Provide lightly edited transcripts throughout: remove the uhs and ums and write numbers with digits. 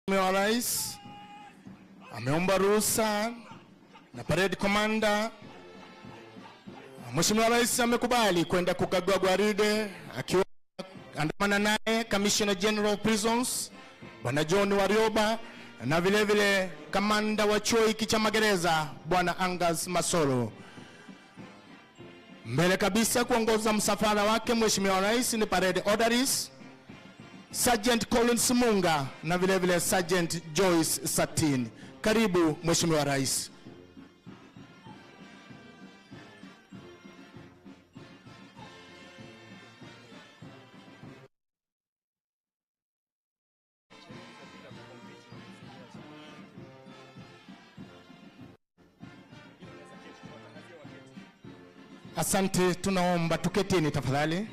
Mheshimiwa Rais ameomba ruhusa na parade commander. Mheshimiwa Rais amekubali kwenda kukagua gwaride akiwa andamana naye Commissioner General of Prisons Bwana John Warioba na vile vile kamanda wa chuo hiki cha magereza Bwana Angas Masoro. Mbele kabisa kuongoza msafara wake Mheshimiwa Rais ni parade orderlies Sergeant Collins Munga na vile vile Sergeant Joyce Satin. Karibu Mheshimiwa Rais. Asante, tunaomba tuketini tafadhali.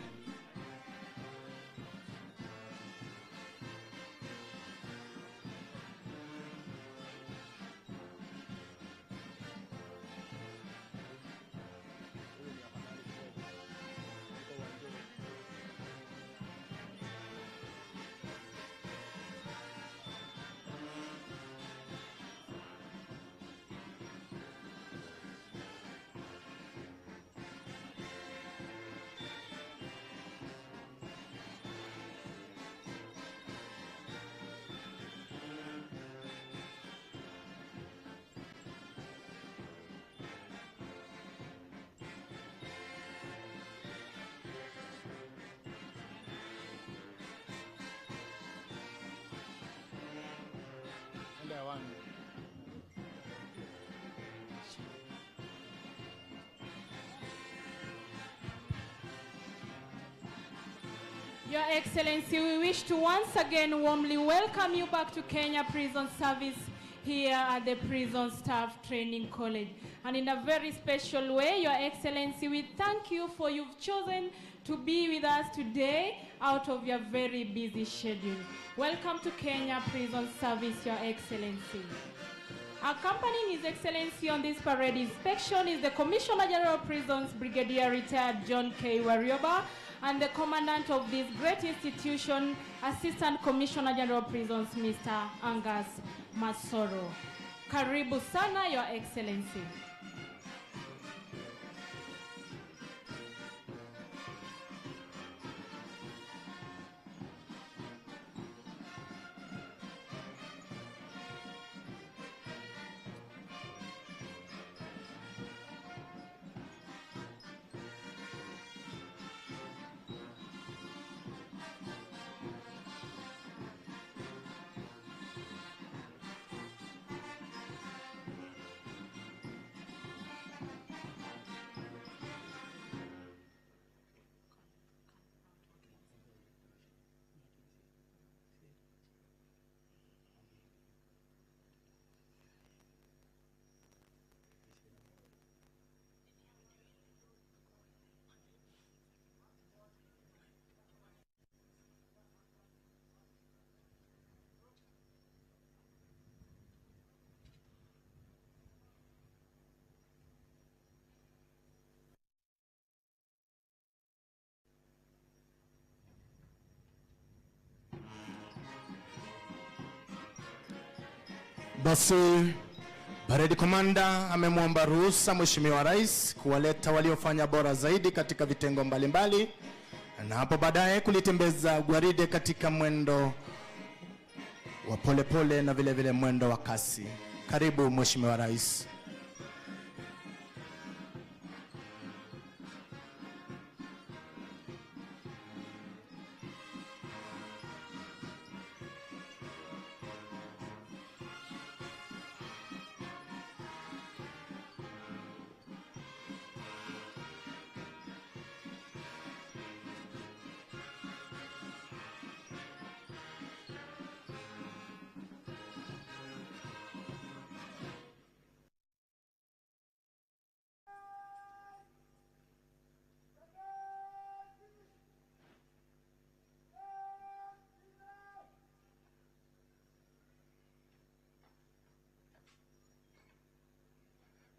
Your Excellency, we wish to once again warmly welcome you back to Kenya Prison Service here at the Prison Staff Training College. And in a very special way, Your Excellency, we thank you for you've chosen to be with us today out of your very busy schedule. Welcome to Kenya Prison Service, Your Excellency. Accompanying His Excellency on this parade inspection is the Commissioner General of Prisons, Brigadier Retired John K. Warioba, and the Commandant of this great institution, Assistant Commissioner General of Prisons, Mr. Angas Masoro. Karibu sana, Your Excellency. Basi parade commander amemwomba ruhusa Mheshimiwa Rais kuwaleta waliofanya bora zaidi katika vitengo mbalimbali na hapo baadaye kulitembeza gwaride katika mwendo wa polepole na vile vile mwendo wa kasi. Karibu Mheshimiwa Rais.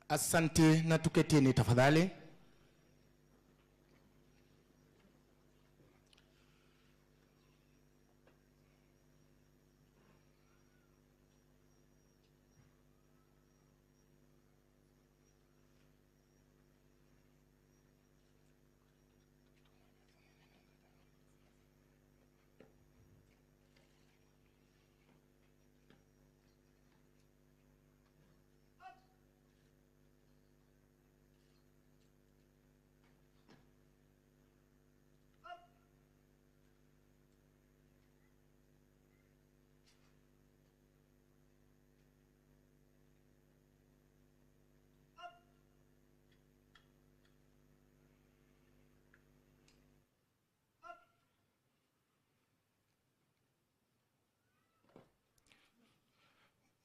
Asante, na tuketini tafadhali.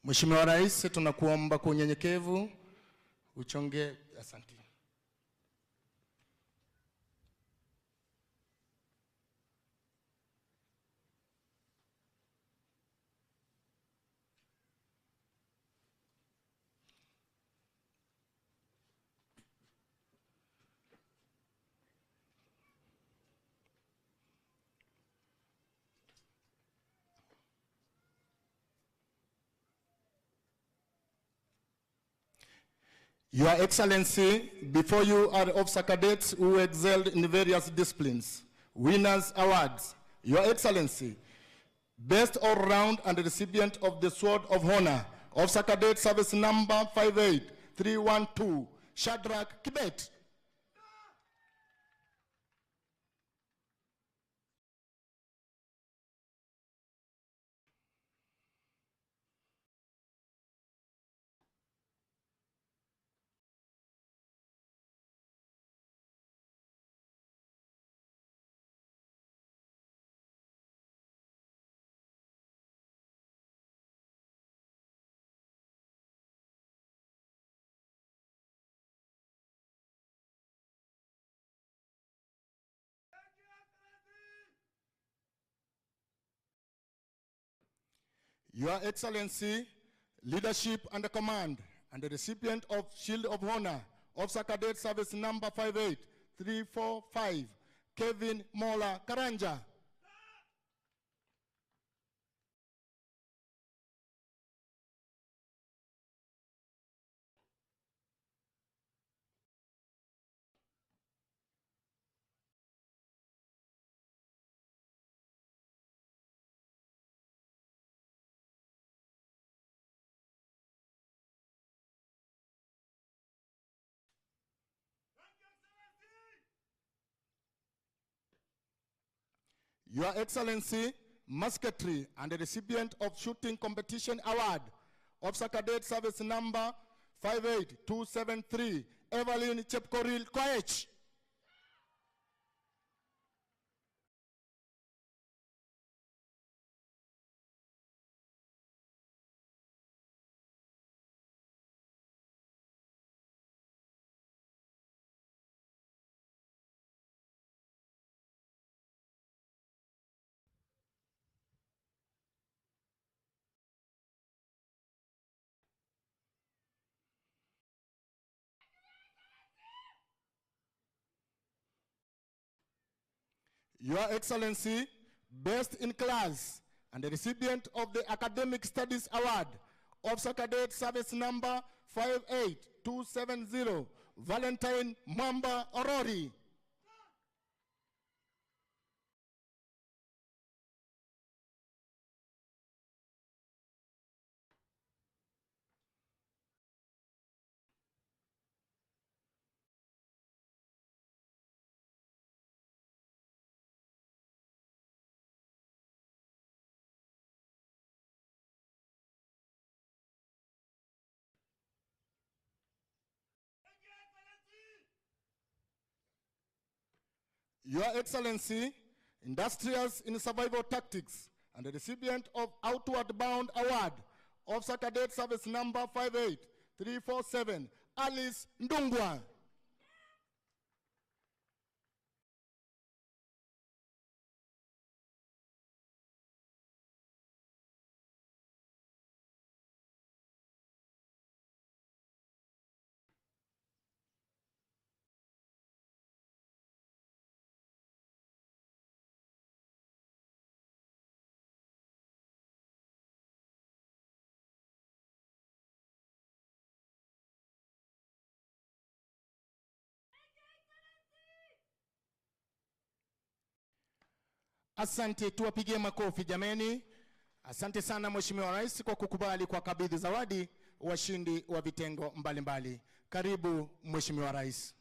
Mheshimiwa Rais, tunakuomba kwa unyenyekevu uchonge. Asante. Your Excellency, before you are officer cadets who excelled in various disciplines, winners awards. Your Excellency, best all-round and recipient of the Sword of Honor, Officer Cadet Service Number 58312, Shadrach Kibet. Your Excellency, leadership and command, and the recipient of Shield of Honor, Officer Cadet Service Number 58345, Kevin Mola Karanja. Your Excellency, musketry and the recipient of Shooting Competition Award, Officer Cadet Service Number 58273, Evelyn Chepkoril Koech. Your Excellency, best in class and the recipient of the Academic Studies Award, Officer Cadet Service Number 58270, Valentine Mwamba Orori. Your Excellency, industrious in survival tactics and the recipient of Outward Bound Award, Officer Cadet Service Number 58347, Alice Ndungwa. Asante, tuwapigie makofi jameni. Asante sana Mheshimiwa Rais kwa kukubali kwa kabidhi zawadi washindi wa vitengo mbalimbali. Karibu Mheshimiwa Rais.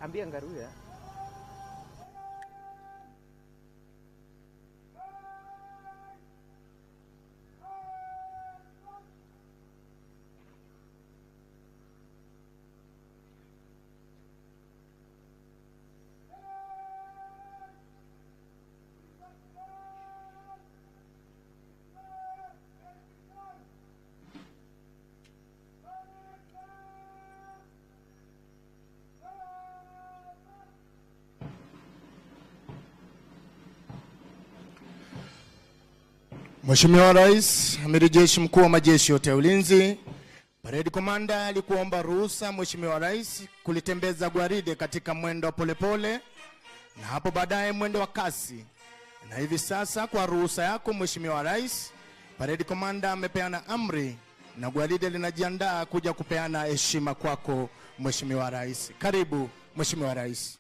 Ambia Ngaruya. Mheshimiwa Rais, Amiri Jeshi Mkuu wa Majeshi yote ya Ulinzi, Parade Commander alikuomba ruhusa Mheshimiwa Rais kulitembeza gwaride katika mwendo wa polepole na hapo baadaye mwendo wa kasi. Na hivi sasa kwa ruhusa yako Mheshimiwa Rais, Parade Commander amepeana amri na gwaride linajiandaa kuja kupeana heshima kwako Mheshimiwa Rais. Karibu Mheshimiwa Rais.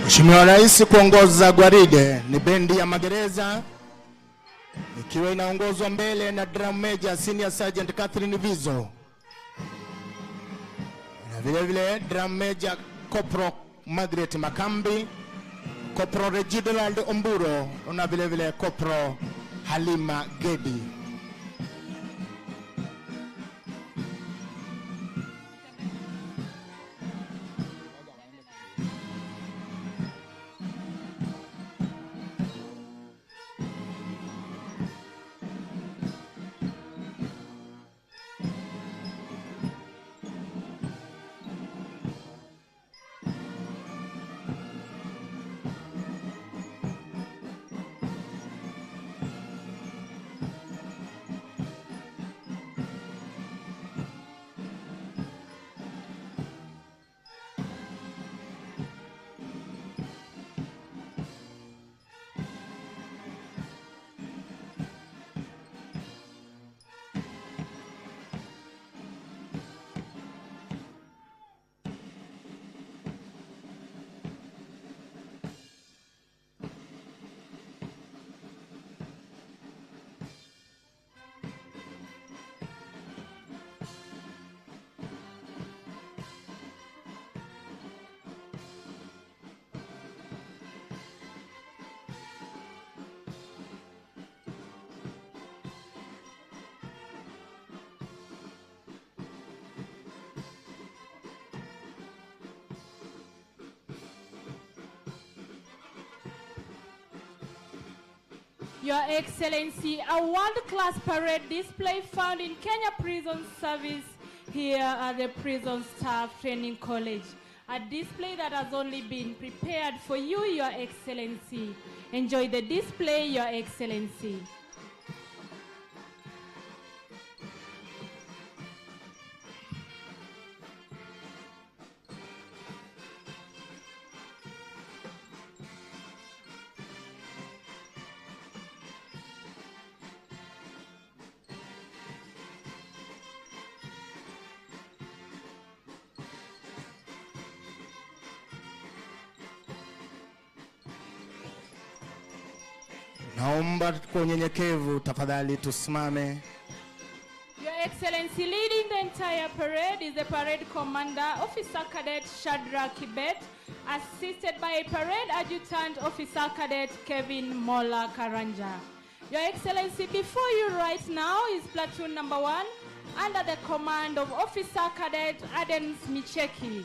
Mheshimiwa Rais kuongoza gwaride ni bendi ya magereza ikiwa inaongozwa mbele na Drum Major Senior Sergeant Catherine Vizo. Na vile vile Drum Major Corporal Margaret Makambi, Corporal Reginald Omburo na vile vile Corporal Halima Gedi. Your Excellency, a world-class parade display found in Kenya Prison Service here at the Prison Staff Training College. A display that has only been prepared for you, Your Excellency. Enjoy the display, Your Excellency. Naomba kwa unyenyekevu tafadhali tusimame. Your Excellency, leading the entire parade is the Parade Commander, Officer Cadet Shadrach Kibet, assisted by Parade Adjutant Officer Cadet Kevin Mola Karanja. Your Excellency, before you right now is Platoon number 1, under the command of Officer Cadet Adams Micheki.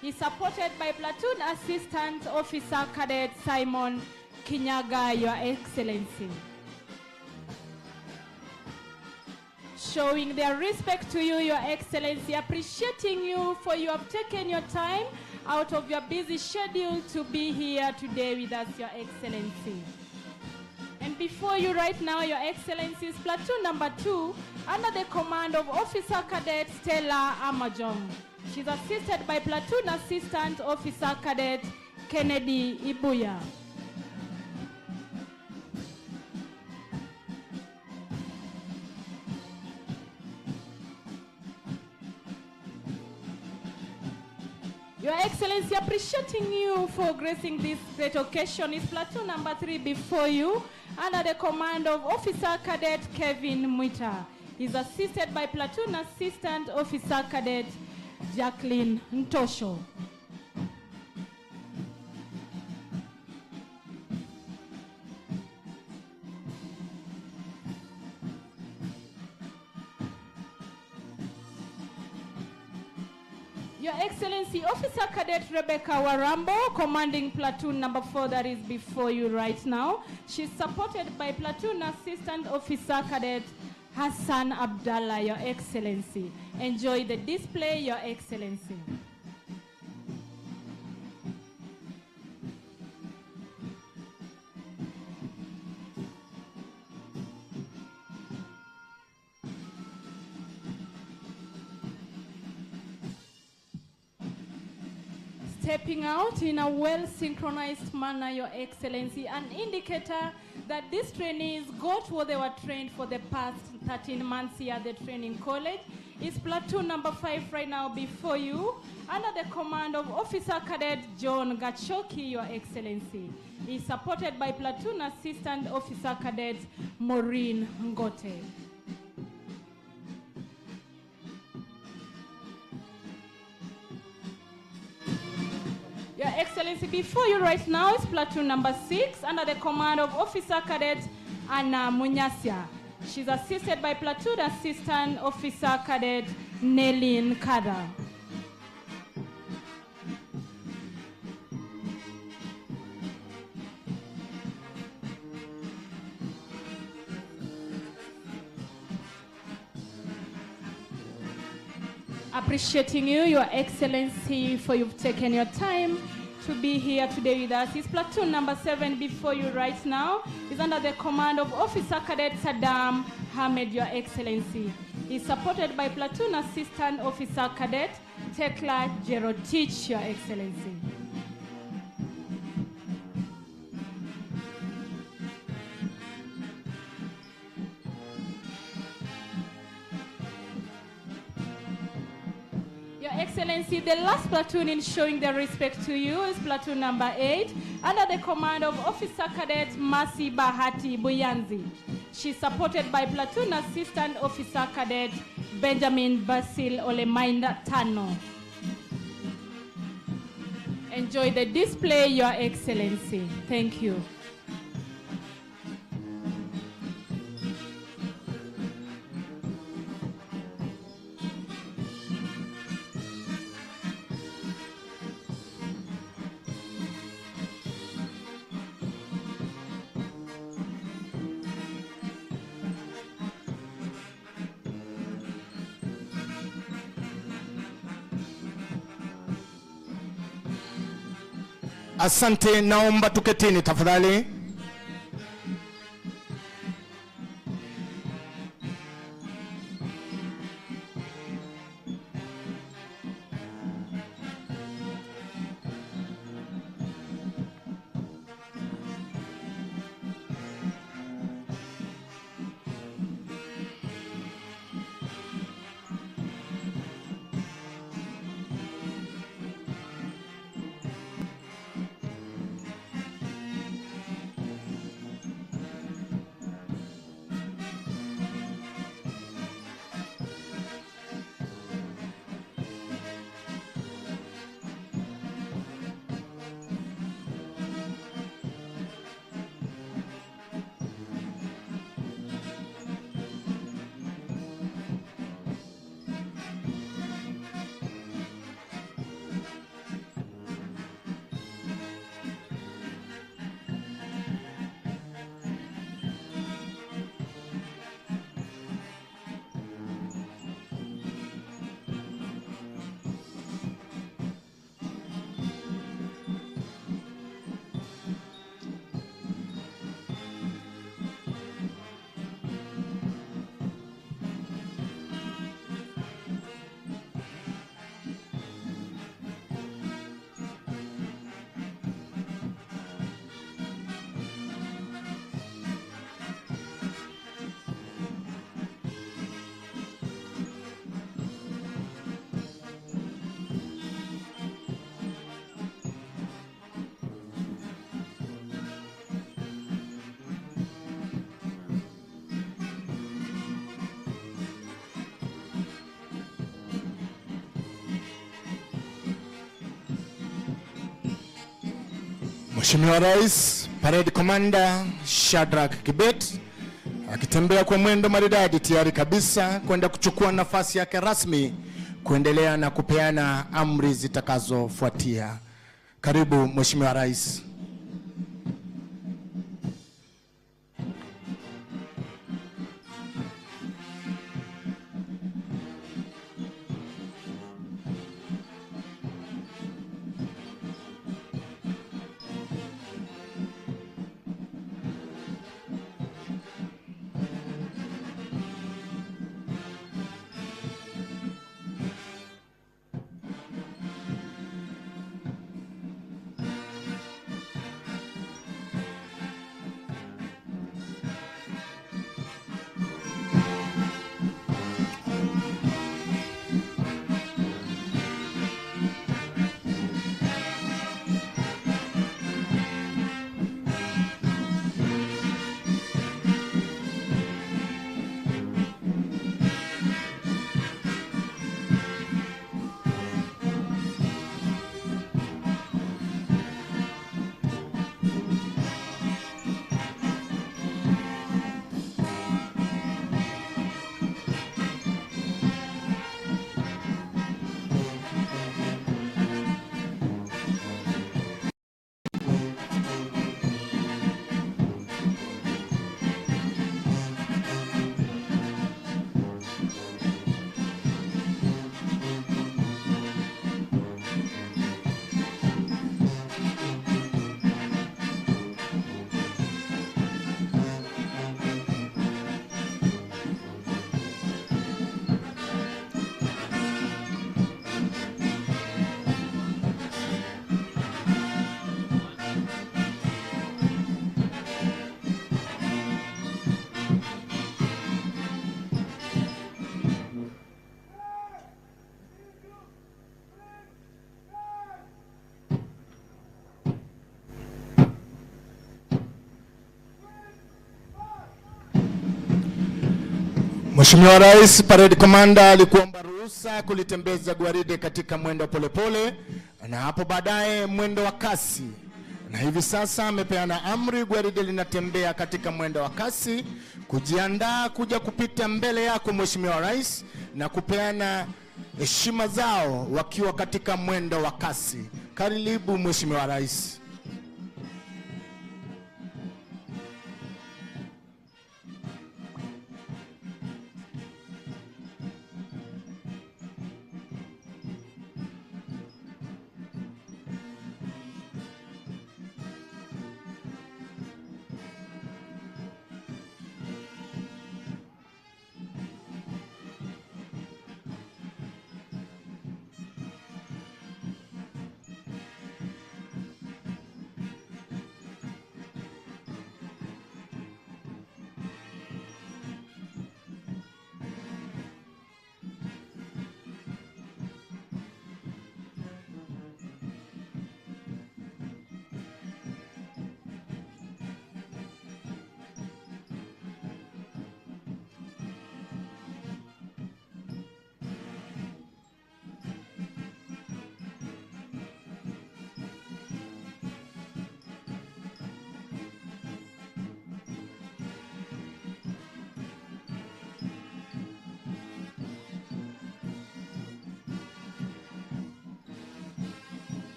He's supported by Platoon Assistant Officer Cadet Simon Kinyaga, Your Excellency. Showing their respect to you, Your Excellency, appreciating you for you have taken your time out of your busy schedule to be here today with us, Your Excellency. And before you right now, Your Excellency, is Platoon number 2, under the command of Officer Cadet Stella Amajong. She's assisted by Platoon Assistant Officer Cadet Kennedy Ibuya. Your Excellency, appreciating you for gracing this great occasion is Platoon number 3 before you, under the command of Officer Cadet Kevin Mwita. He's assisted by Platoon Assistant Officer Cadet Jacqueline Ntosho. Your Excellency, Officer Cadet Rebecca Warambo, commanding Platoon number 4 that is before you right now. She's supported by Platoon Assistant Officer Cadet Hassan Abdallah, Your Excellency. Enjoy the display, Your Excellency. Stepping out in a well-synchronized manner, Your Excellency, an indicator that these trainees got what they were trained for the past 13 months here at the training college, is Platoon number 5 right now before you, under the command of Officer Cadet John Gachoki, Your Excellency. He's supported by Platoon Assistant Officer Cadet Maureen Ngote. Your Excellency, before you right now is Platoon number 6 under the command of Officer Cadet Anna Munyasya. She's assisted by Platoon Assistant Officer Cadet Nelin Kada. Appreciating you, Your Excellency, for you've taken your time to be here today with us. Is Platoon number 7 before you right now is under the command of Officer Cadet Saddam Hamed, Your Excellency. He's supported by Platoon Assistant Officer Cadet Tekla Jerotich, Your Excellency. Excellency, the last platoon in showing their respect to you is Platoon number 8, under the command of Officer Cadet Mercy Bahati Buyanzi. She's supported by Platoon Assistant Officer Cadet Benjamin Basil Olemainda Tano. Enjoy the display, Your Excellency. Thank you. Asante, naomba tuketini tafadhali. Mheshimiwa Rais, Parade Commander Shadrack Kibet akitembea kwa mwendo maridadi tayari kabisa kwenda kuchukua nafasi yake rasmi kuendelea na kupeana amri zitakazofuatia. Karibu Mheshimiwa Rais. Mheshimiwa Rais, Parade Commander alikuomba ruhusa kulitembeza gwaride katika mwendo polepole na hapo baadaye mwendo wa kasi. Na hivi sasa amepeana amri gwaride linatembea katika mwendo wa kasi kujiandaa kuja kupita mbele yako Mheshimiwa Rais na kupeana heshima zao wakiwa katika mwendo wa kasi. Karibu Mheshimiwa Rais.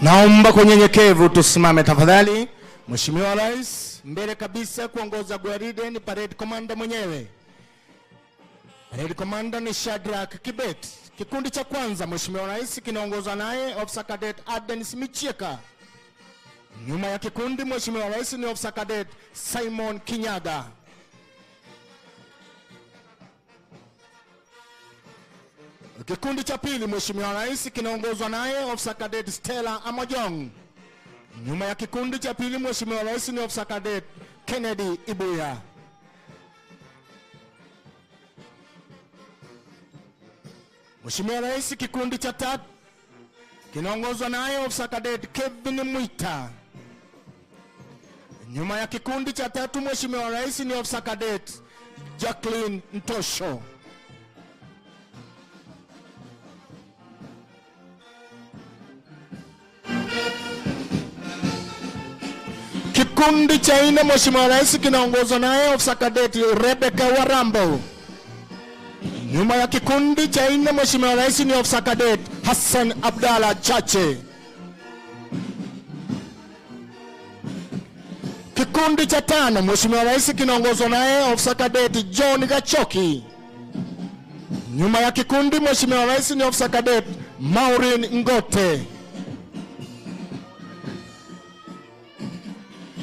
Naomba kwa unyenyekevu tusimame tafadhali. Mheshimiwa Rais, mbele kabisa kuongoza gwaride ni parade commander mwenyewe. Parade commander ni Shadrack Kibet. Kikundi cha kwanza Mheshimiwa Rais kinaongozwa naye Officer Cadet Adenis Michieka. Nyuma ya kikundi Mheshimiwa Rais ni Officer Cadet Simon Kinyaga. Kikundi cha pili Mheshimiwa Rais kinaongozwa naye Officer Cadet Stella Amojong. Nyuma ya kikundi cha pili Mheshimiwa Rais ni Officer Cadet Kennedy Ibuya. Mheshimiwa Rais, kikundi cha tatu kinaongozwa naye Officer Cadet Kevin Mwita. Nyuma ya kikundi cha tatu Mheshimiwa Rais ni Officer Cadet Jacqueline Ntosho. Kikundi cha nne Mheshimiwa Rais kinaongozwa naye Officer Cadet Rebecca Warambo. Nyuma ya kikundi cha nne Mheshimiwa Rais ni Officer Cadet Hassan Abdalla Chache. Kikundi cha tano Mheshimiwa Rais kinaongozwa naye Officer Cadet John Gachoki. Nyuma ya kikundi Mheshimiwa Rais ni Officer Cadet Maureen Ngote.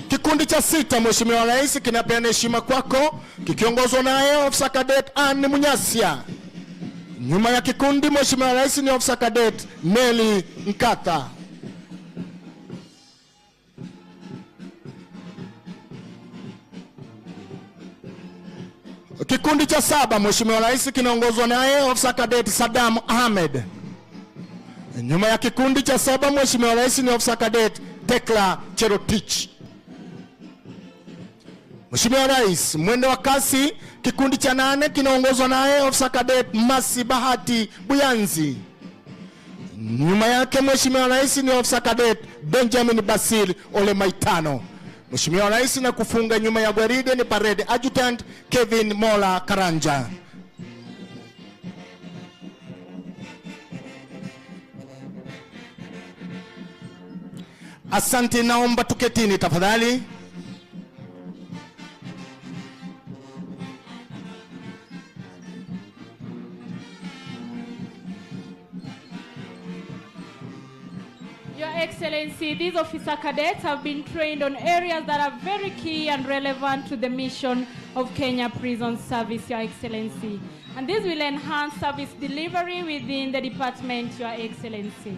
Kikundi cha sita Mheshimiwa Rais kinapeana heshima kwako kikiongozwa naye Officer Cadet Anne Munyasia. Nyuma ya kikundi Mheshimiwa Rais ni Officer Cadet Nelly Nkata. Kikundi cha saba Mheshimiwa Rais kinaongozwa naye Officer Cadet Saddam Ahmed. Nyuma ya kikundi cha saba Mheshimiwa Rais ni Officer Cadet Tekla Cherotich. Mheshimiwa Rais, mwendo wa kasi kikundi cha nane kinaongozwa naye Officer Cadet Masi Bahati Buyanzi. Nyuma yake Mheshimiwa Rais ni Officer Cadet Benjamin Basil Ole Maitano. Mheshimiwa Rais, na kufunga nyuma ya gwaride ni Parade Adjutant Kevin Mola Karanja. Asante, naomba tuketini tafadhali. Your Excellency, these officer cadets have been trained on areas that are very key and relevant to the mission of Kenya Prison Service, Your Excellency. And this will enhance service delivery within the department, Your Excellency.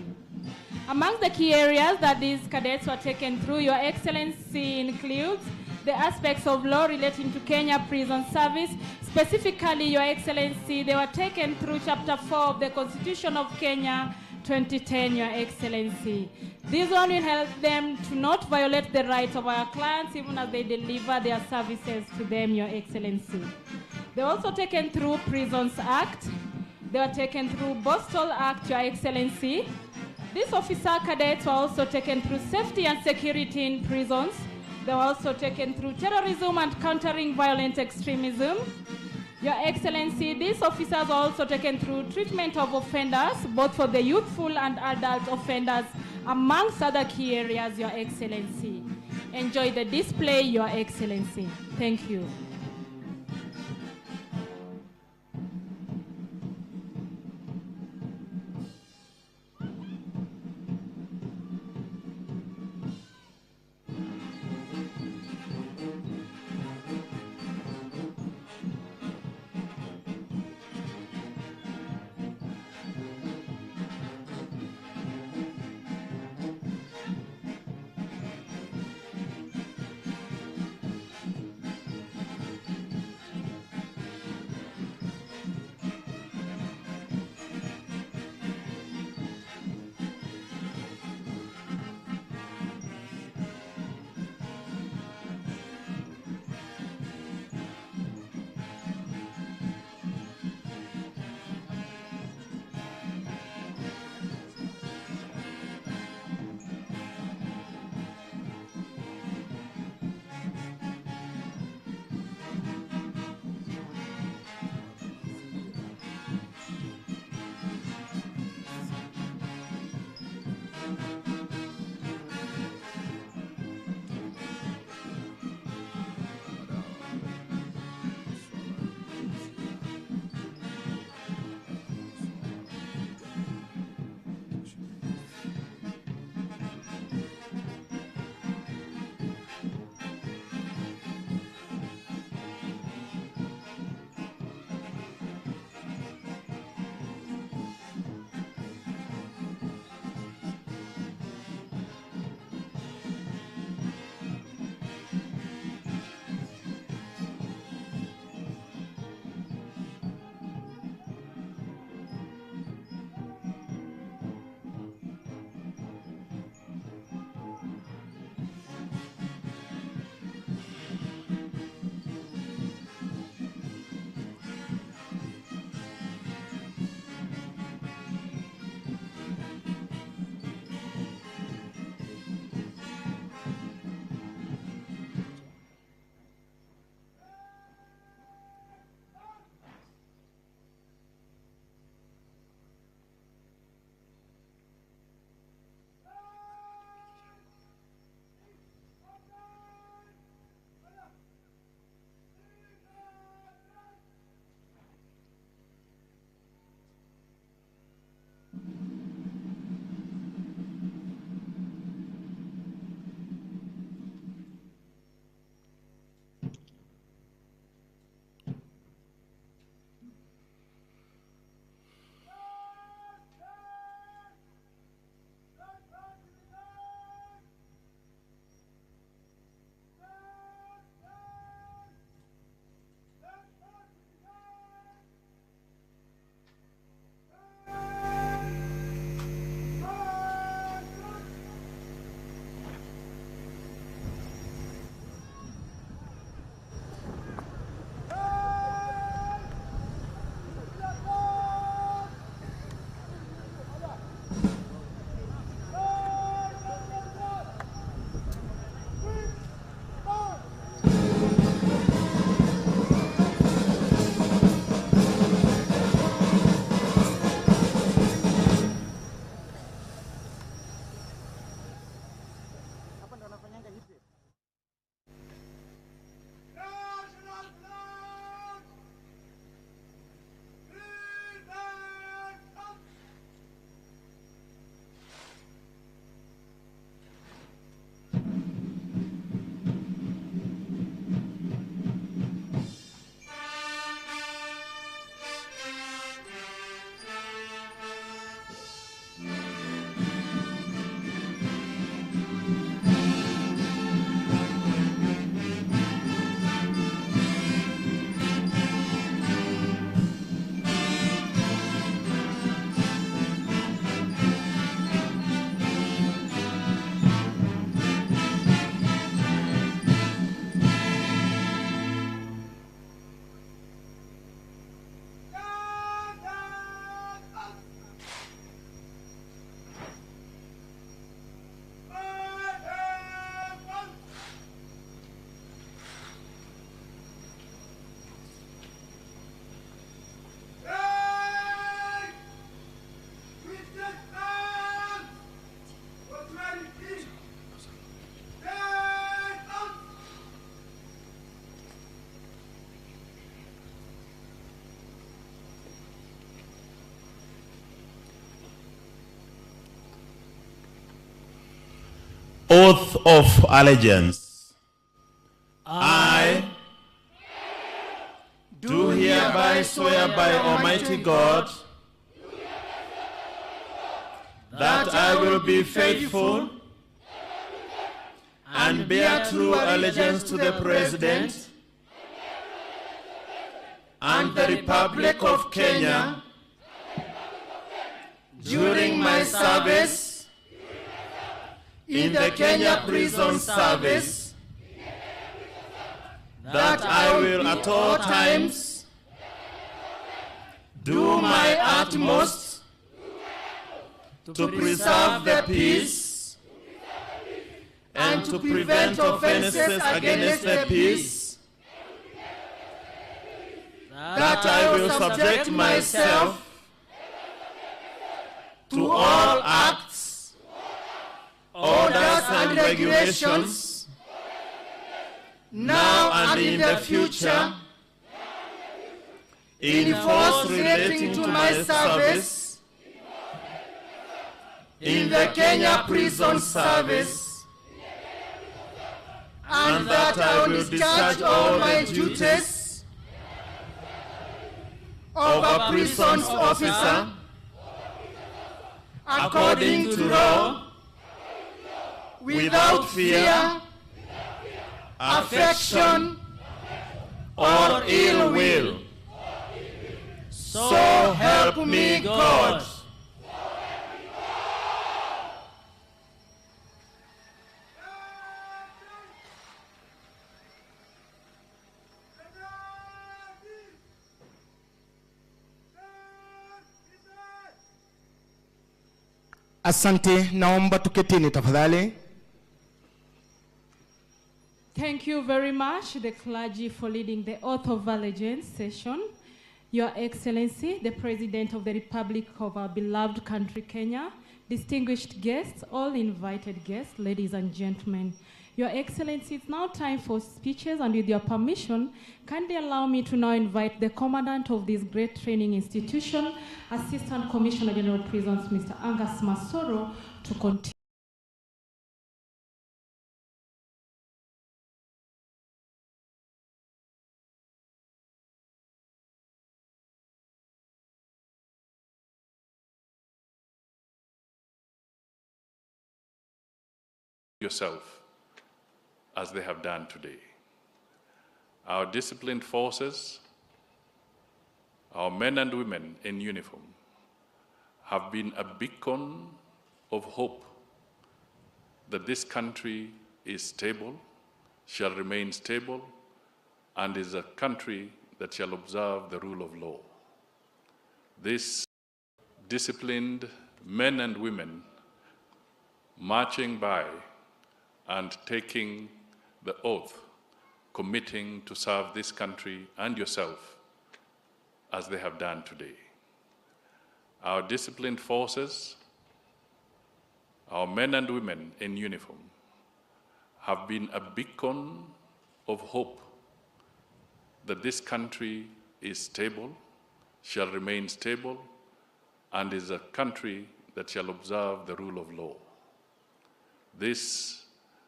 Among the key areas that these cadets were taken through, Your Excellency, includes the aspects of law relating to Kenya Prison Service. Specifically, Your Excellency, they were taken through Chapter 4 of the Constitution of Kenya 2010, Your Excellency. This one will help them to not violate the rights of our clients even as they deliver their services to them, Your Excellency. They were also taken through Prisons Act. They were taken through Boston Act, Your Excellency. These officer cadets were also taken through safety and security in prisons. They were also taken through terrorism and countering violent extremism. Your Excellency, these officers are also taken through treatment of offenders, both for the youthful and adult offenders, amongst other key areas, Your Excellency. Enjoy the display, Your Excellency. Thank you. Oath of allegiance. I do hereby swear by Almighty God that I will be faithful and bear true allegiance to the President and the Republic of Kenya during my service in the Kenya Prison Service, that I will at all times do my utmost to preserve the peace and to prevent offenses against the peace, that I will subject myself to all acts, orders and regulations, now and in the future, in force relating to my service in the Kenya Prison Service, and that I will discharge all my duties of a prisons officer according to law, without fear, affection, or ill will. So help me God. Asante, naomba tuketini tafadhali. Thank you very much, the clergy, for leading the Oath of Allegiance session. Your Excellency, the President of the Republic of our beloved country, Kenya, distinguished guests, all invited guests, ladies and gentlemen. Your Excellency, it's now time for speeches, and with your permission, kindly allow me to now invite the Commandant of this great training institution, Assistant Commissioner General Prisons, Mr. Angus Masoro, to continue. Yourself as they have done today. Our disciplined forces, our men and women in uniform, have been a beacon of hope that this country is stable, shall remain stable, and is a country that shall observe the rule of law. These disciplined men and women marching by and taking the oath, committing to serve this country and yourself as they have done today. Our disciplined forces, our men and women in uniform, have been a beacon of hope that this country is stable, shall remain stable, and is a country that shall observe the rule of law. This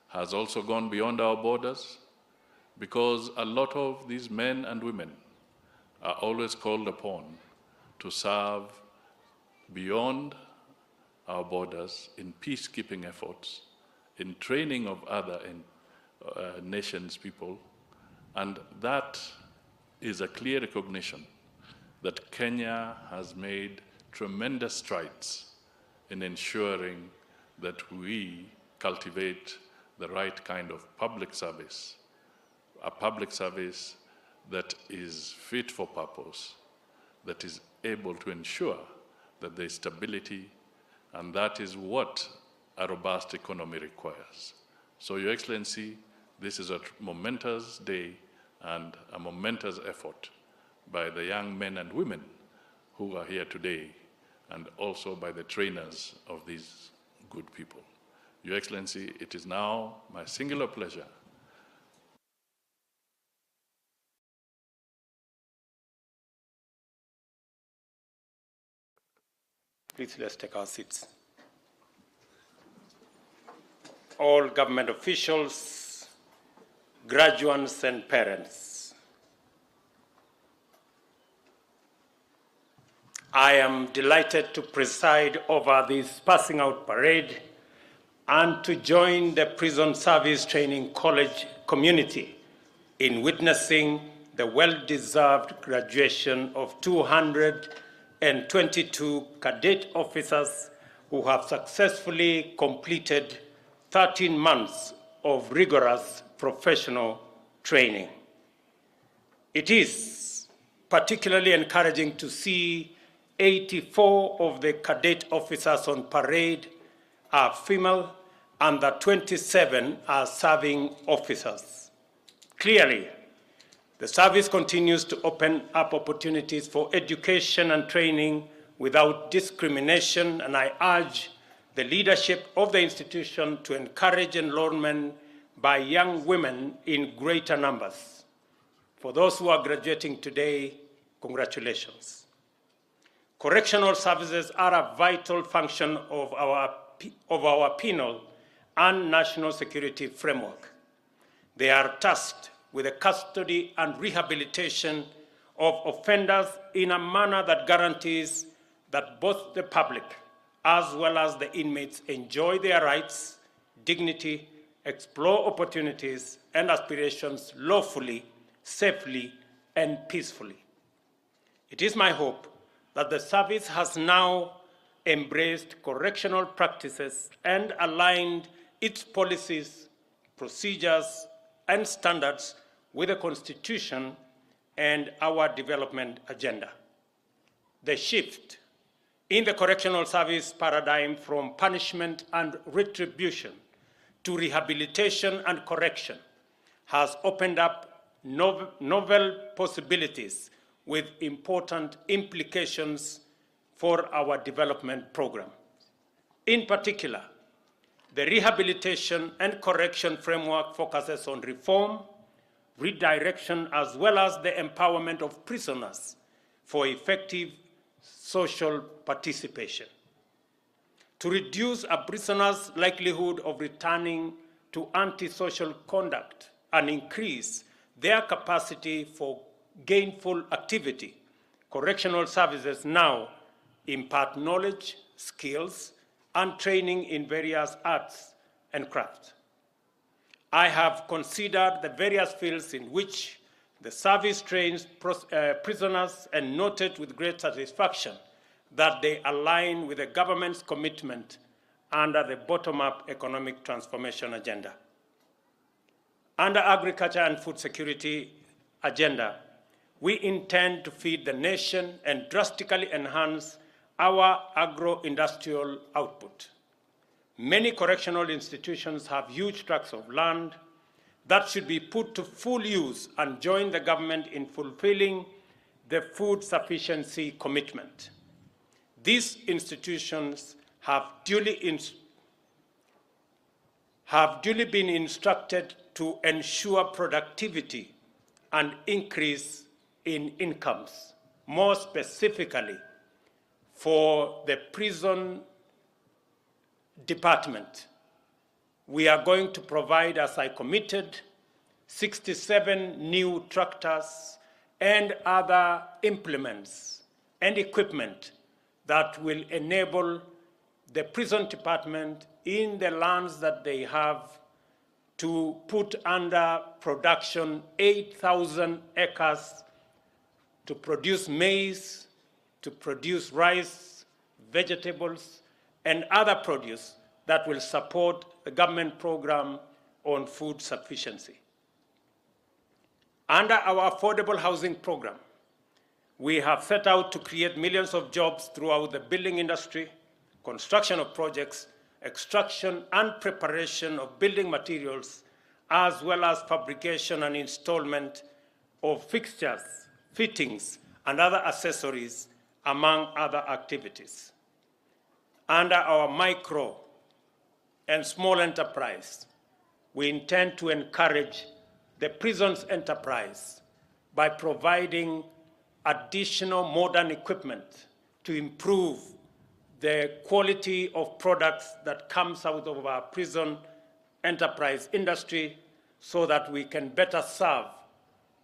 has also gone beyond our borders, because a lot of these men and women are always called upon to serve beyond our borders in peacekeeping efforts, in training of other nations' people, and that is a clear recognition that Kenya has made tremendous strides in ensuring that we cultivate the right kind of public service, a public service that is fit for purpose, that is able to ensure that there is stability, and that is what a robust economy requires. So, Your Excellency, this is a momentous day and a momentous effort by the young men and women who are here today, and also by the trainers of these good people. Your Excellency, it is now my singular pleasure Please let's take our seats. all government officials, graduates, and parents. I am delighted to preside over this passing out parade and to join the Prison Service Training College community in witnessing the well-deserved graduation of 222 cadet officers who have successfully completed 13 months of rigorous professional training. It is particularly encouraging to see 84 of the cadet officers on parade are female and that 27 are serving officers. Clearly, the service continues to open up opportunities for education and training without discrimination, and I urge the leadership of the institution to encourage enrollment by young women in greater numbers. For those who are graduating today, congratulations. Correctional services are a vital function of our penal and national security framework. They are tasked with the custody and rehabilitation of offenders in a manner that guarantees that both the public as well as the inmates enjoy their rights, dignity, explore opportunities and aspirations lawfully, safely, and peacefully. It is my hope that the service has now embraced correctional practices and aligned its policies, procedures, and standards with the Constitution and our development agenda. The shift in the correctional service paradigm from punishment and retribution to rehabilitation and correction has opened up novel possibilities with important implications for our development program. In particular, the rehabilitation and correction framework focuses on reform, redirection, as well as the empowerment of prisoners for effective social participation. To reduce a prisoner's likelihood of returning to antisocial conduct and increase their capacity for gainful activity, correctional services now impart knowledge, skills, and training in various arts and crafts. I have considered the various fields in which the service trains prisoners and noted with great satisfaction that they align with the government's commitment under the bottom-up economic transformation agenda. Under agriculture and food security agenda, we intend to feed the nation and drastically enhance our agro-industrial output. Many correctional institutions have huge tracts of land that should be put to full use and join the government in fulfilling the food sufficiency commitment. These institutions have duly been instructed to ensure productivity and increase in incomes, more specifically for the prison department. We are going to provide, as I committed, 67 new tractors and other implements and equipment that will enable the prison department in the lands that they have to put under production 8,000 acres to produce maize, to produce rice, vegetables, and other produce that will support the government program on food sufficiency. Under our affordable housing program, we have set out to create millions of jobs throughout the building industry, construction of projects, extraction and preparation of building materials, as well as fabrication and installation of fixtures, fittings, and other accessories, among other activities. Under our micro and small enterprise, we intend to encourage the prison's enterprise by providing additional modern equipment to improve the quality of products that comes out of our prison enterprise industry so that we can better serve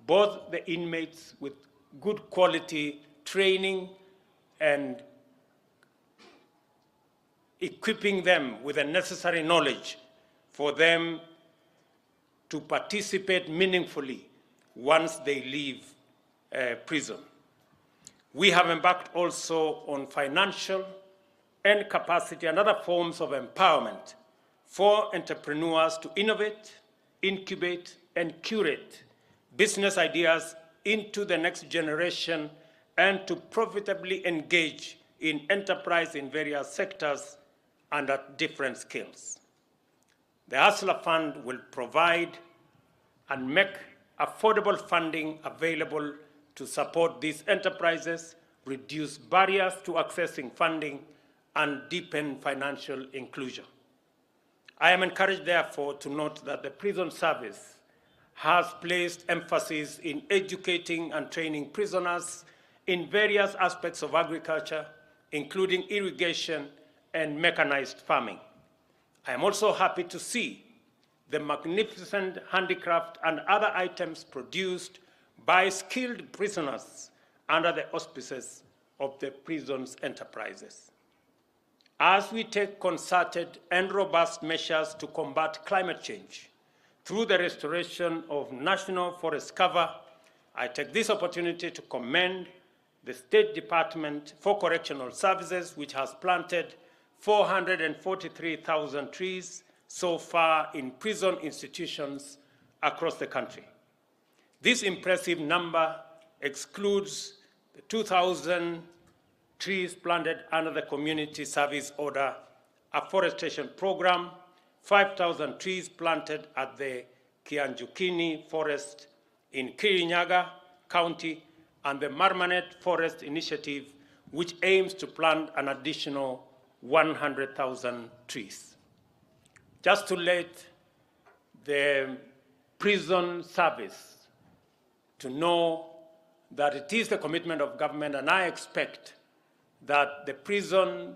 both the inmates with good quality training and equipping them with the necessary knowledge for them to participate meaningfully once they leave prison. We have embarked also on financial and capacity and other forms of empowerment for entrepreneurs to innovate, incubate, and curate business ideas into the next generation and to profitably engage in enterprise in various sectors and at different scales. The Hustler Fund will provide and make affordable funding available to support these enterprises, reduce barriers to accessing funding, and deepen financial inclusion. I am encouraged, therefore, to note that the prison service has placed emphasis in educating and training prisoners in various aspects of agriculture, including irrigation and mechanized farming. I am also happy to see the magnificent handicraft and other items produced by skilled prisoners under the auspices of the prison's enterprises. As we take concerted and robust measures to combat climate change through the restoration of national forest cover, I take this opportunity to commend the State Department for Correctional Services, which has planted 443,000 trees so far in prison institutions across the country. This impressive number excludes the 2,000 trees planted under the Community Service Order Afforestation Program, 5,000 trees planted at the Kianjukini Forest in Kirinyaga County, and the Marmanet Forest Initiative, which aims to plant an additional 100,000 trees. Just to let the prison service to know that it is the commitment of government, and I expect that the prison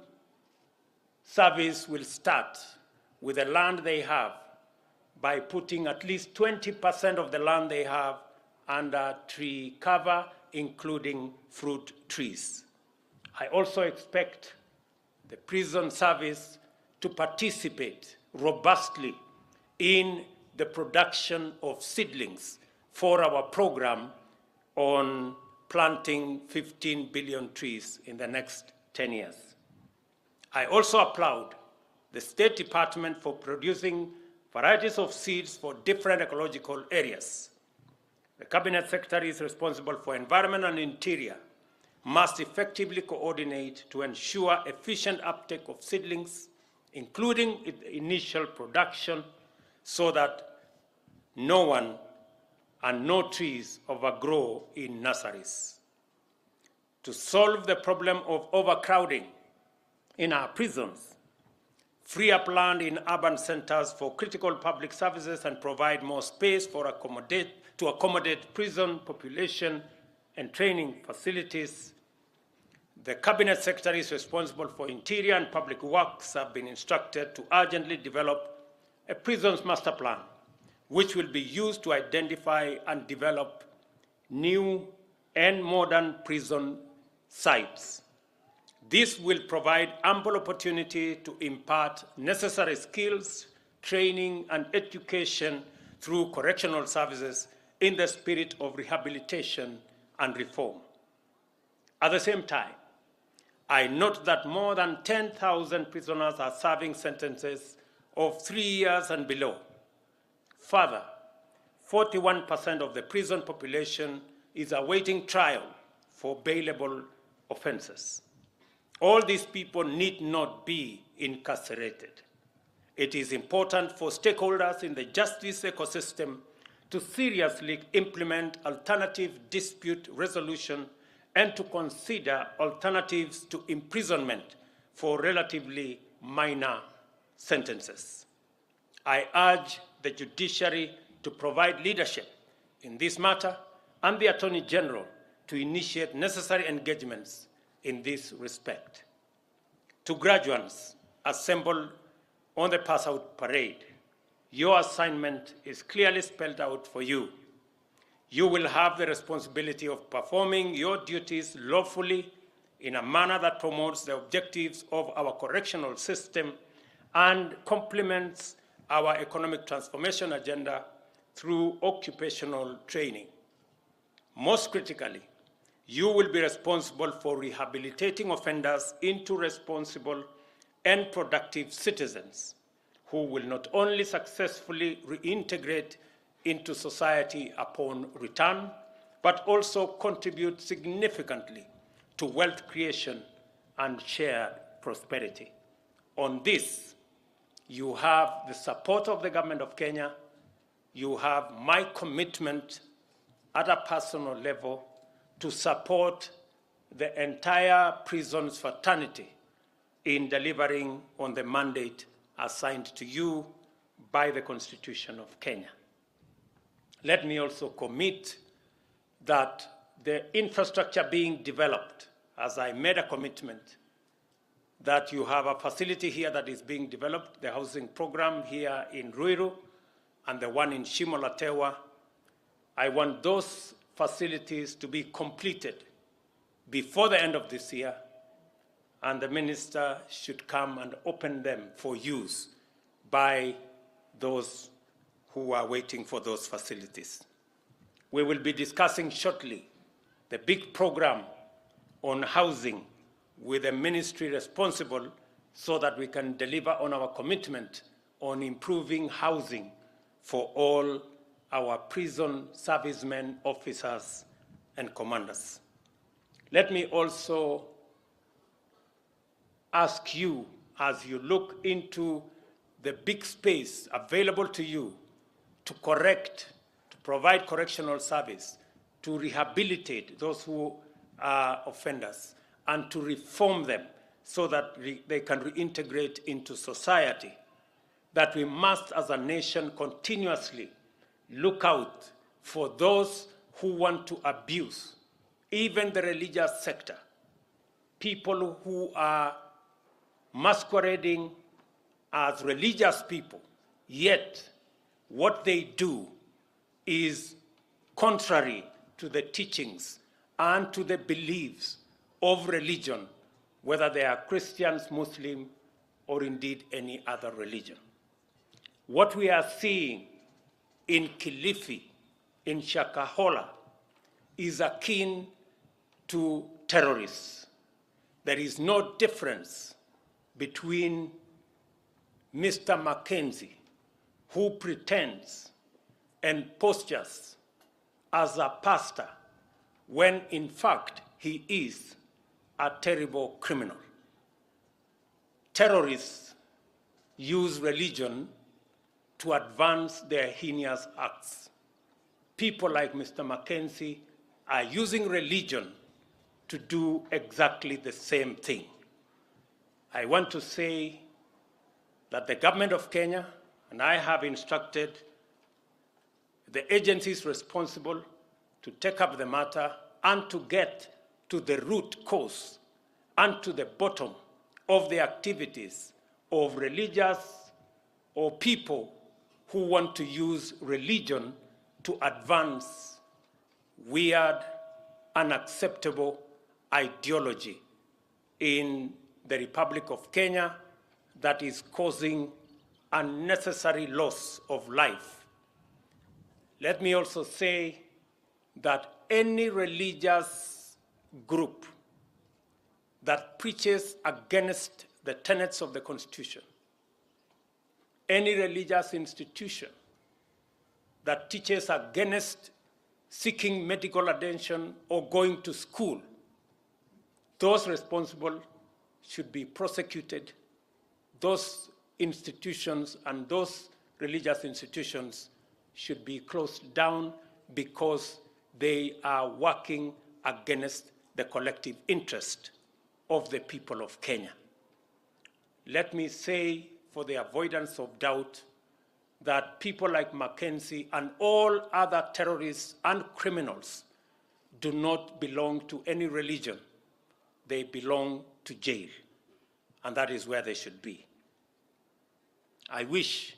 service will start with the land they have by putting at least 20% of the land they have under tree cover, including fruit trees. I also expect the prison service to participate robustly in the production of seedlings for our program on planting 15 billion trees in the next 10 years. I also applaud the State Department for producing varieties of seeds for different ecological areas. The Cabinet Secretary is responsible for Environment and Interior must effectively coordinate to ensure efficient uptake of seedlings, including initial production, so that no one and no trees overgrow in nurseries. To solve the problem of overcrowding in our prisons, free up land in urban centers for critical public services, and provide more space to accommodate prison population and training facilities. The Cabinet Secretaries responsible for Interior and Public Works have been instructed to urgently develop a prisons master plan, which will be used to identify and develop new and modern prison sites. This will provide ample opportunity to impart necessary skills, training, and education through correctional services in the spirit of rehabilitation and reform. At the same time, I note that more than 10,000 prisoners are serving sentences of 3 years and below. Further, 41% of the prison population is awaiting trial for bailable offenses. All these people need not be incarcerated. It is important for stakeholders in the justice ecosystem to seriously implement alternative dispute resolution and to consider alternatives to imprisonment for relatively minor sentences. I urge the judiciary to provide leadership in this matter and the Attorney General to initiate necessary engagements in this respect. To graduates assembled on the pass-out parade, your assignment is clearly spelled out for you. You will have the responsibility of performing your duties lawfully in a manner that promotes the objectives of our correctional system and complements our economic transformation agenda through occupational training. Most critically, you will be responsible for rehabilitating offenders into responsible and productive citizens who will not only successfully reintegrate into society upon return, but also contribute significantly to wealth creation and shared prosperity. On this, you have the support of the government of Kenya, you have my commitment at a personal level to support the entire prisons fraternity in delivering on the mandate assigned to you by the Constitution of Kenya. Let me also commit that the infrastructure being developed, as I made a commitment, that you have a facility here that is being developed, the housing program here in Ruiru and the one in Shimolatewa. I want those facilities to be completed before the end of this year, and the minister should come and open them for use by those who are waiting for those facilities. We will be discussing shortly the big program on housing with the ministry responsible so that we can deliver on our commitment on improving housing for all our prison servicemen, officers, and commanders. Let me also ask you, as you look into the big space available to you to correct, to provide correctional service, to rehabilitate those who are offenders, and to reform them so that they can reintegrate into society, that we must, as a nation, continuously look out for those who want to abuse, even the religious sector, people who are masquerading as religious people, yet what they do is contrary to the teachings and to the beliefs of religion, whether they are Christians, Muslim, or indeed any other religion. What we are seeing in Kilifi, in Shakahola, is akin to terrorists. There is no difference between Mr. Mackenzie, who pretends and postures as a pastor, when in fact he is a terrible criminal. Terrorists use religion to advance their heinous acts. People like Mr. Mackenzie are using religion to do exactly the same thing. I want to say that the government of Kenya, and I have instructed the agencies responsible to take up the matter and to get to the root cause and to the bottom of the activities of religious or people who want to use religion to advance weird, unacceptable ideology in the Republic of Kenya that is causing unnecessary loss of life. Let me also say that any religious group that preaches against the tenets of the Constitution, any religious institution that teaches against seeking medical attention or going to school, those responsible should be prosecuted. Those institutions and those religious institutions should be closed down because they are working against the collective interest of the people of Kenya. Let me say, for the avoidance of doubt, that people like Mackenzie and all other terrorists and criminals do not belong to any religion. They belong to jail, and that is where they should be. I wish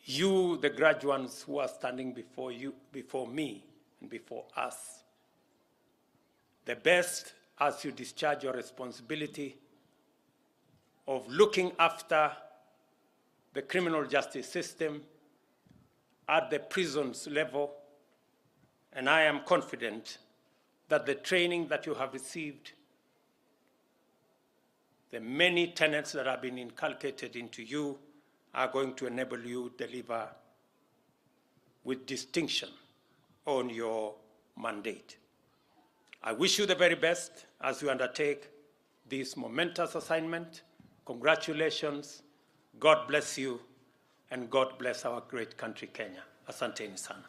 you, the graduates who are standing before you, before me, and before us, the best as you discharge your responsibility of looking after the criminal justice system at the prisons level. And I am confident that the training that you have received, the many tenets that have been inculcated into you, are going to enable you to deliver with distinction on your mandate. I wish you the very best as you undertake this momentous assignment. Congratulations, God bless you, and God bless our great country, Kenya. Asanteni sana.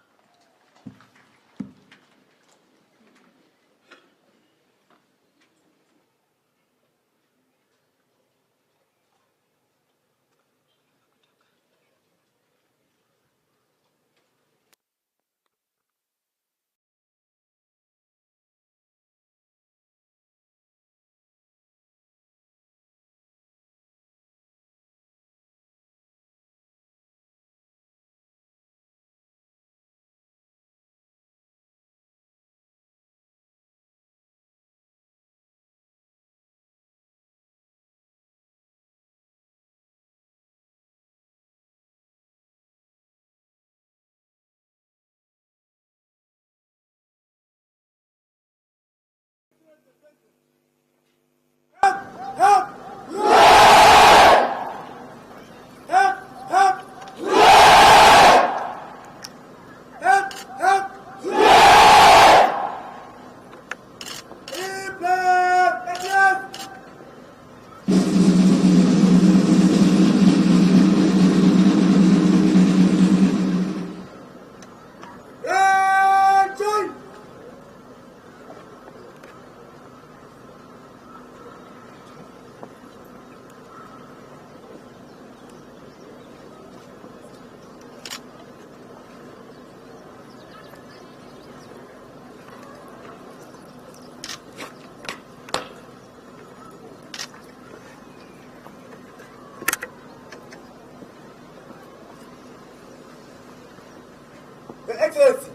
Your Excellency,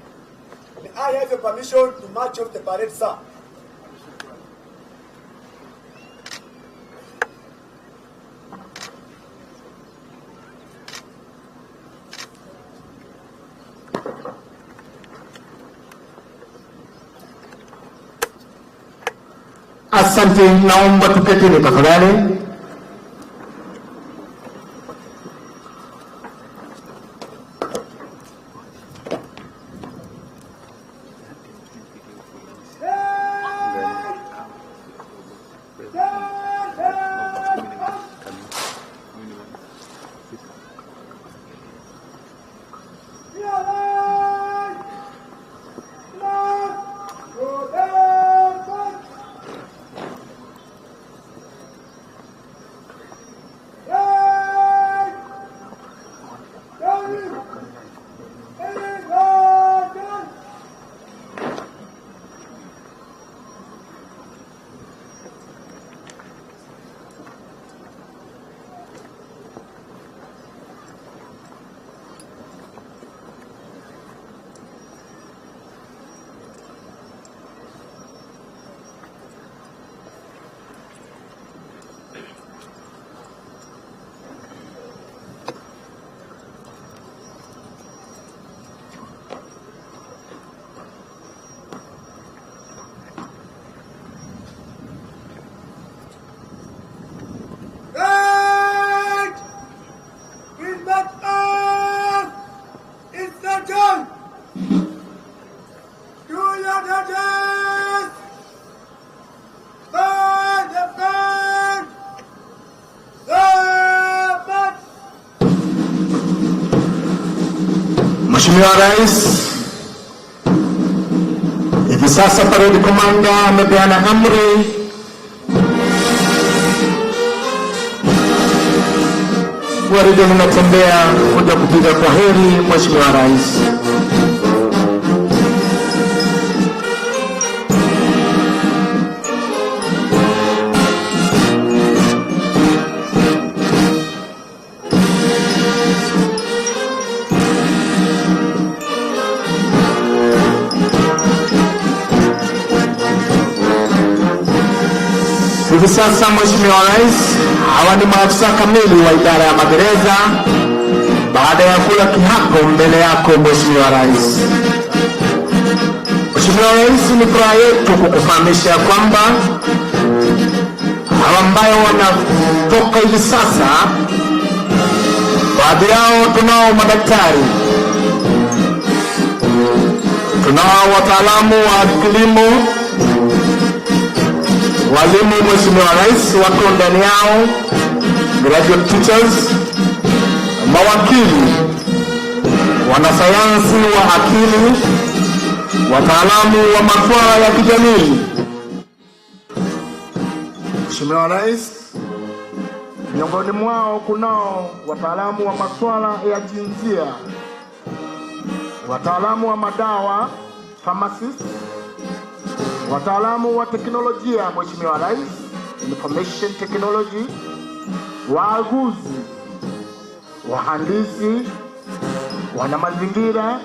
may I have your permission to march off the parade, sir? Asante, naomba tuketi tafadhali. Mheshimiwa Rais, hivi sasa parade commander amepeana amri gwaride linatembea kuja kupiga kwa heri Mheshimiwa Rais. Hivi sasa Mheshimiwa Rais, hawa ni maafisa kamili wa idara ya magereza baada ya kula kiapo mbele yako Mheshimiwa Rais. Mheshimiwa Rais, ni furaha yetu kukufahamisha ya kwamba hawa ambao wanatoka hivi sasa, baadhi yao tunao madaktari, tunao wataalamu wa kilimo, walimu Mheshimiwa Rais wako ndani yao, graduate teachers, mawakili, wanasayansi wa akili, wataalamu wa masuala ya kijamii. Mheshimiwa Rais, miongoni mwao kunao wataalamu wa masuala ya jinsia, wataalamu wa madawa, pharmacists, wataalamu wa teknolojia Mheshimiwa Rais, information technology, waaguzi, wahandisi, wana mazingira.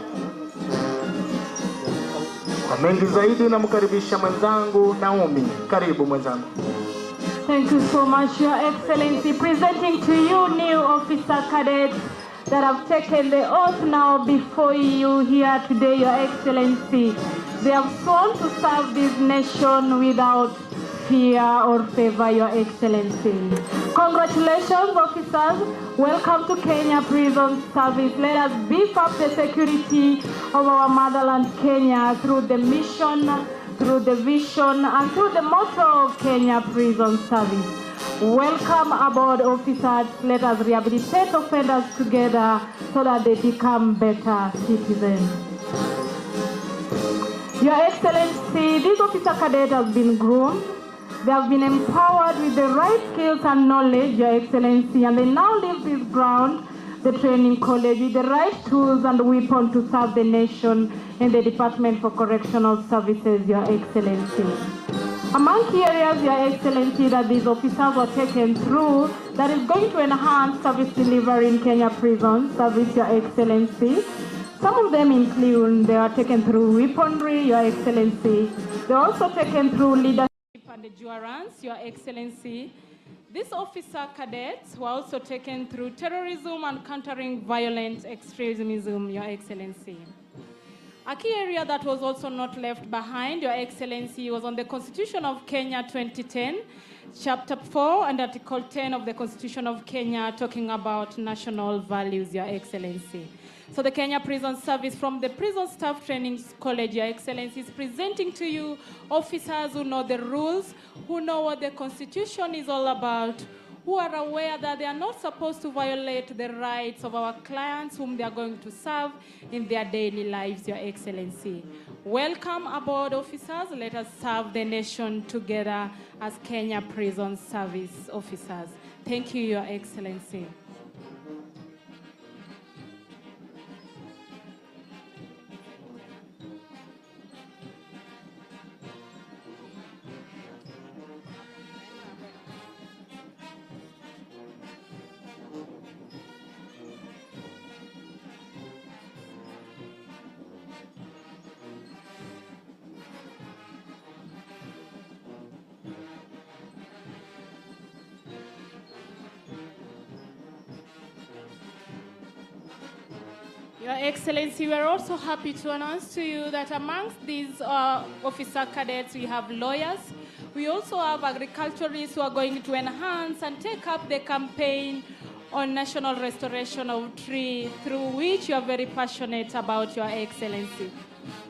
Kwa mengi zaidi namkaribisha mwenzangu Naomi. Karibu mwenzangu. Thank you so much, Your Excellency. Presenting to you new officer cadets that have taken the oath now before you here today, Your Excellency. They have sworn to serve this nation without fear or favor, Your Excellency. Congratulations, officers. Welcome to Kenya Prison Service. Let us beef up the security of our motherland, Kenya, through the mission, through the vision, and through the motto of Kenya Prison Service. Welcome aboard, officers. Let us rehabilitate offenders together so that they become better citizens. Your Excellency, this officer cadet has been groomed. They have been empowered with the right skills and knowledge, Your Excellency, and they now leave this ground, the training college, with the right tools and weapons to serve the nation in the Department for Correctional Services, Your Excellency. Among key areas, Your Excellency, that these officers were taken through that is going to enhance service delivery in Kenya Prison Service, Your Excellency. Some of them include, they are taken through weaponry, Your Excellency. They are also taken through leadership and endurance, Your Excellency. These officer cadets were also taken through terrorism and countering violent extremism, Your Excellency. A key area that was also not left behind, Your Excellency, was on the Constitution of Kenya 2010, Chapter 4 and Article 10 of the Constitution of Kenya, talking about national values, Your Excellency. So the Kenya Prison Service from the Prison Staff Training College, Your Excellency, is presenting to you officers who know the rules, who know what the Constitution is all about, who are aware that they are not supposed to violate the rights of our clients whom they are going to serve in their daily lives, Your Excellency. Welcome aboard, officers. Let us serve the nation together as Kenya Prison Service officers. Thank you, Your Excellency. Your Excellency, we are also happy to announce to you that amongst these officer cadets, we have lawyers. We also have agriculturists who are going to enhance and take up the campaign on national restoration of tree, through which you are very passionate about, Your Excellency.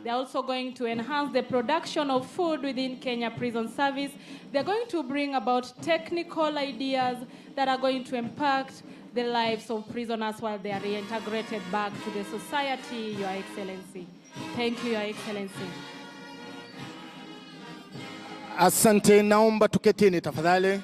They're also going to enhance the production of food within Kenya Prison Service. They're going to bring about technical ideas that are going to impact the lives of prisoners while they are reintegrated back to the society, Your Excellency. Thank you, Your Excellency. Asante, naomba tuketini tafadhali.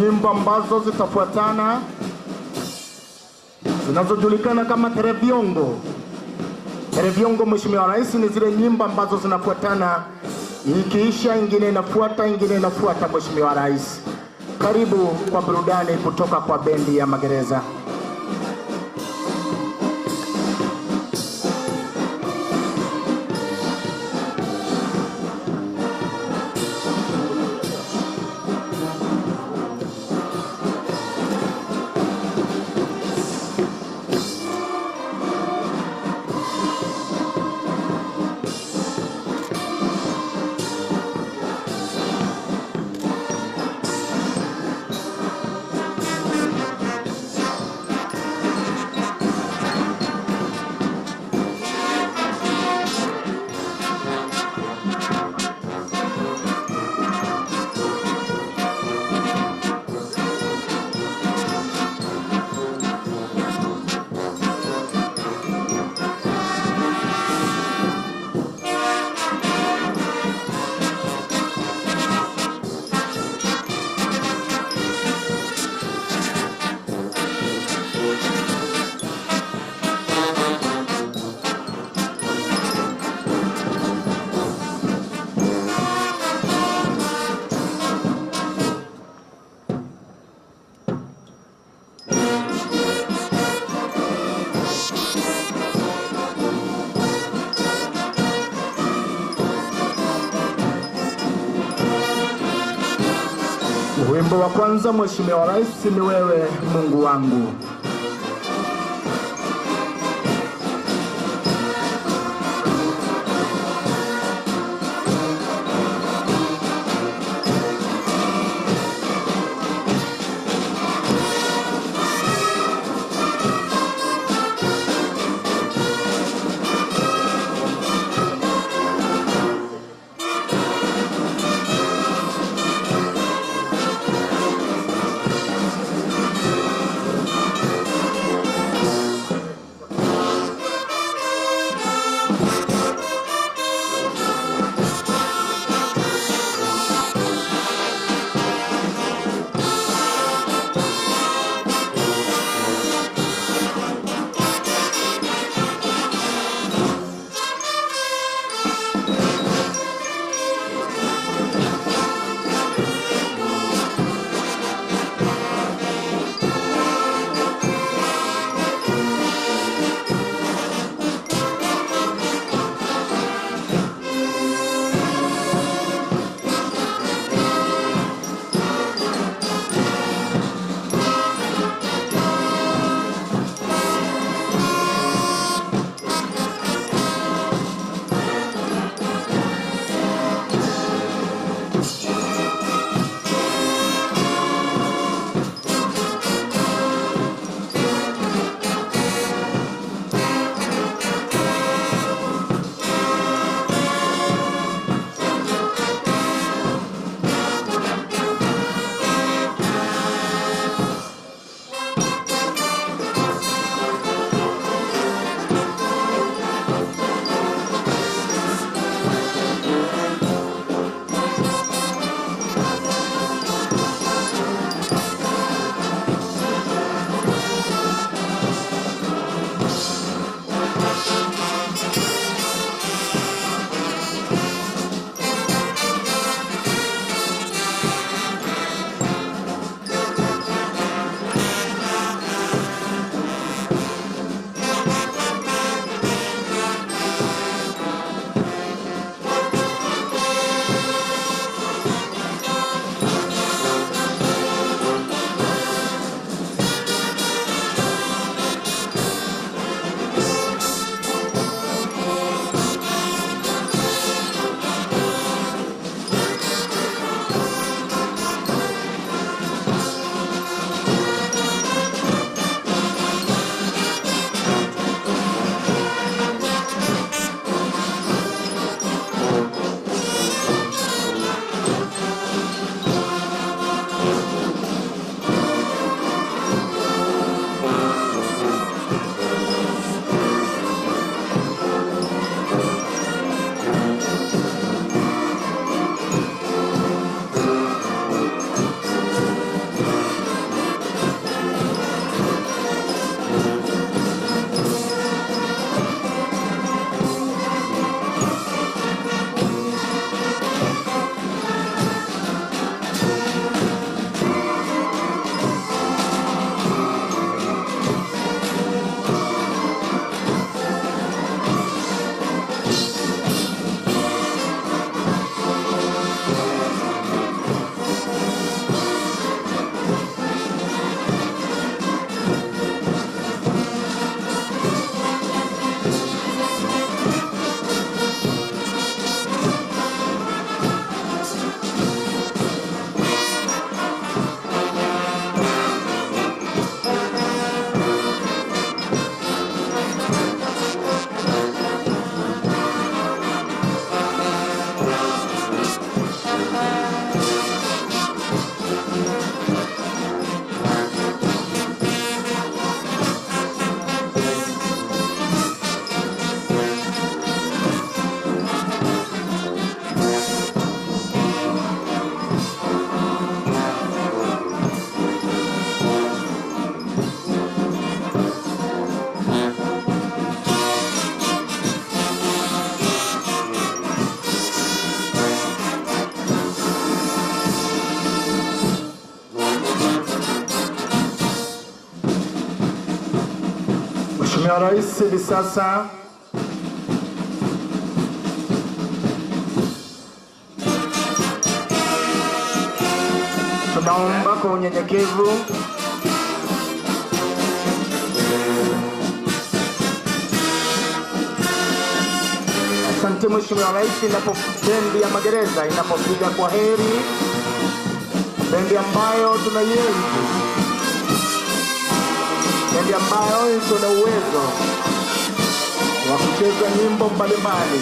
nyimbo ambazo zitafuatana zinazojulikana kama tereviongo. Tereviongo, Mheshimiwa Rais, ni zile nyimbo ambazo zinafuatana, ikiisha ingine inafuata, ingine inafuata. Mheshimiwa Rais, karibu kwa burudani kutoka kwa bendi ya Magereza. Wimbo wa kwanza, Mheshimiwa Rais, ni wewe Mungu wangu. Mheshimiwa Rais, hivi sasa tunaomba kwa unyenyekevu asante Mheshimiwa Rais, bendi ya magereza inapopiga kwa heri, bendi ambayo tunaienzi, bendi ambayo iko na uwezo wa kucheza nyimbo mbalimbali.